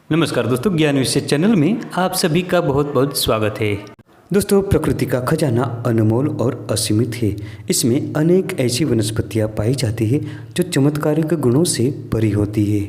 नमस्कार दोस्तों, ज्ञान विषय चैनल में आप सभी का बहुत बहुत स्वागत है। दोस्तों, प्रकृति का खजाना अनमोल और असीमित है। इसमें अनेक ऐसी वनस्पतियां पाई जाती है जो चमत्कारिक गुणों से भरी होती है।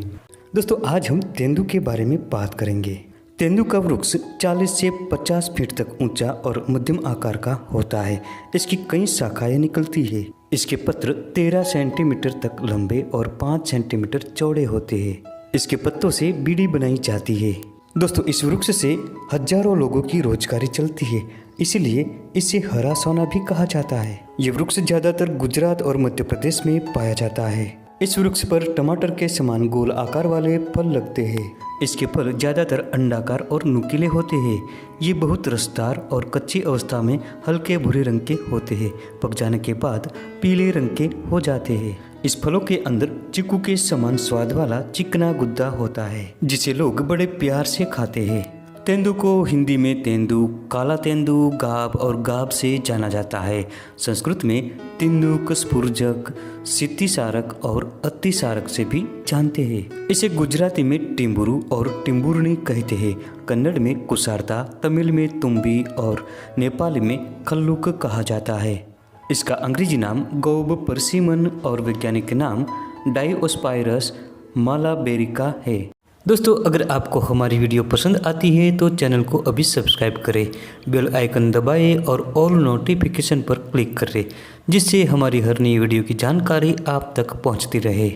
दोस्तों, आज हम तेंदू के बारे में बात करेंगे। तेंदू का वृक्ष 40 से 50 फीट तक ऊंचा और मध्यम आकार का होता है। इसकी कई शाखाएं निकलती है। इसके पत्र 13 सेंटीमीटर तक लंबे और 5 सेंटीमीटर चौड़े होते हैं। इसके पत्तों से बीड़ी बनाई जाती है। दोस्तों, इस वृक्ष से हजारों लोगों की रोजगारी चलती है, इसलिए इसे हरा सोना भी कहा जाता है। ये वृक्ष ज्यादातर गुजरात और मध्य प्रदेश में पाया जाता है। इस वृक्ष पर टमाटर के समान गोल आकार वाले फल लगते हैं। इसके फल ज्यादातर अंडाकार और नुकीले होते हैं। ये बहुत रसदार और कच्ची अवस्था में हल्के भूरे रंग के होते हैं। पक जाने के बाद पीले रंग के हो जाते हैं। इस फलों के अंदर चीकू के समान स्वाद वाला चिकना गुद्दा होता है, जिसे लोग बड़े प्यार से खाते हैं। तेंदू को हिंदी में तेंदू, काला तेंदू, गाब और गाब से जाना जाता है। संस्कृत में तिंदुक, स्फुर्जक, सित्तिसारक और अतिसारक से भी जानते हैं। इसे गुजराती में टिम्बुरु और टिम्बुरनी कहते हैं। कन्नड़ में कुसारता, तमिल में तुम्बी और नेपाली में खल्लुक कहा जाता है। इसका अंग्रेजी नाम गौब परसिमन और वैज्ञानिक नाम डायोस्पायरस मालाबेरिका है। दोस्तों, अगर आपको हमारी वीडियो पसंद आती है तो चैनल को अभी सब्सक्राइब करें, बेल आइकन दबाएं और ऑल नोटिफिकेशन पर क्लिक करें, जिससे हमारी हर नई वीडियो की जानकारी आप तक पहुंचती रहे।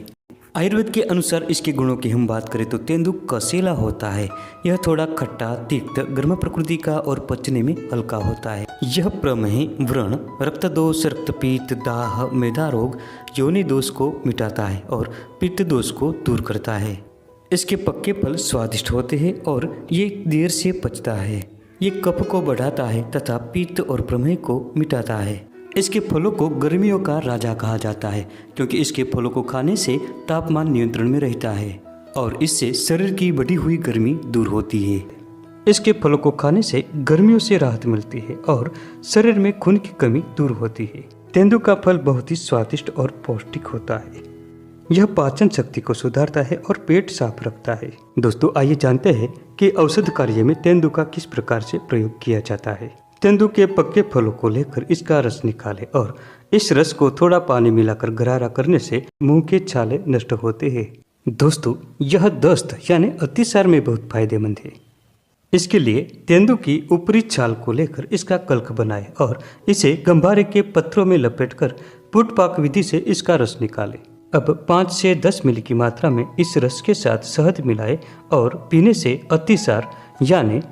आयुर्वेद के अनुसार इसके गुणों की हम बात करें तो तेंदू कसेला होता है। यह थोड़ा खट्टा, तीक्त, गर्म प्रकृति का और पचने में हल्का होता है। यह प्रमेह, व्रण, रक्त दोष, रक्तपीत, दाह, मेधा रोग, योनि दोष को मिटाता है और पित्त दोष को दूर करता है। इसके पक्के फल स्वादिष्ट होते हैं और ये देर से पचता है। ये कफ को बढ़ाता है तथा पित्त और प्रमेह को मिटाता है। इसके फलों को गर्मियों का राजा कहा जाता है, क्योंकि इसके फलों को खाने से तापमान नियंत्रण में रहता है और इससे शरीर की बढ़ी हुई गर्मी दूर होती है। इसके फलों को खाने से गर्मियों से राहत मिलती है और शरीर में खून की कमी दूर होती है। तेंदू का फल बहुत ही स्वादिष्ट और पौष्टिक होता है। यह पाचन शक्ति को सुधारता है और पेट साफ रखता है। दोस्तों, आइए जानते हैं कि औषध कार्य में तेंदू का किस प्रकार से प्रयोग किया जाता है। तेंदू के पक्के फलों को लेकर इसका रस निकालें और इस रस को थोड़ा पानी मिलाकर गरारा करने से मुंह के छाले नष्ट होते हैं। दोस्तों, यह दस्त यानी अतिसार में बहुत फायदेमंद है। इसके लिए तेंदू की ऊपरी छाल को लेकर इसका कल्क बनाएं और इसे गंभारे के पत्थरों में लपेटकर पुटपाक विधि से इसका रस निकालें। अब 5 से 10 मिली की मात्रा में इस रस के साथ शहद मिलाएं और पीने से अतिसार यानी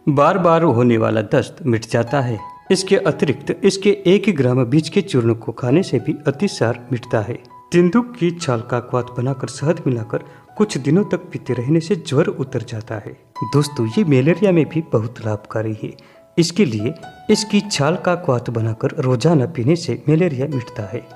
बार बार होने वाला दस्त मिट जाता है। इसके अतिरिक्त इसके 1 ग्राम बीज के चूर्ण को खाने से भी अतिसार मिटता है। तेंदू की छाल का क्वाथ बनाकर शहद मिलाकर कुछ दिनों तक पीते रहने से ज्वर उतर जाता है। दोस्तों, ये मलेरिया में भी बहुत लाभकारी है। इसके लिए इसकी छाल का क्वाथ बनाकर रोजाना पीने से मलेरिया मिटता है।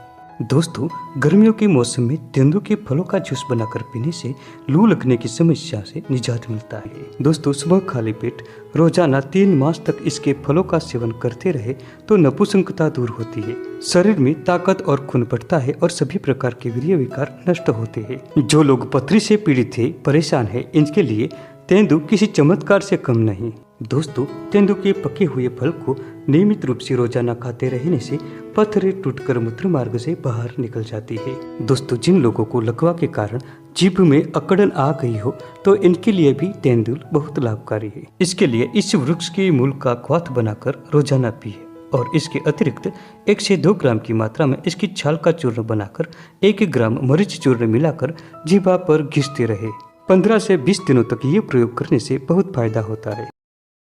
दोस्तों, गर्मियों के मौसम में तेंदू के फलों का जूस बनाकर पीने से लू लगने की समस्या से निजात मिलता है। दोस्तों, सुबह खाली पेट रोजाना 3 मास तक इसके फलों का सेवन करते रहे तो नपुंसकता दूर होती है, शरीर में ताकत और खून बढ़ता है और सभी प्रकार के वीर्य विकार नष्ट होते हैं। जो लोग पथरी से पीड़ित है, परेशान है, इनके लिए तेंदू किसी चमत्कार से कम नहीं। दोस्तों, तेंदू के पके हुए फल को नियमित रूप से रोजाना खाते रहने से पथरी टूटकर मूत्र मार्ग से बाहर निकल जाती है। दोस्तों, जिन लोगों को लकवा के कारण जीभ में अकड़न आ गई हो तो इनके लिए भी तेंदुल बहुत लाभकारी है। इसके लिए इस वृक्ष के मूल का क्वाथ बनाकर रोजाना पिए और इसके अतिरिक्त 1 से 2 ग्राम की मात्रा में इसकी छाल का चूर्ण बनाकर 1 ग्राम मरीच चूर्ण मिलाकर जीभा पर घिसते रहे। 15 से 20 दिनों तक ये प्रयोग करने से बहुत फायदा होता है।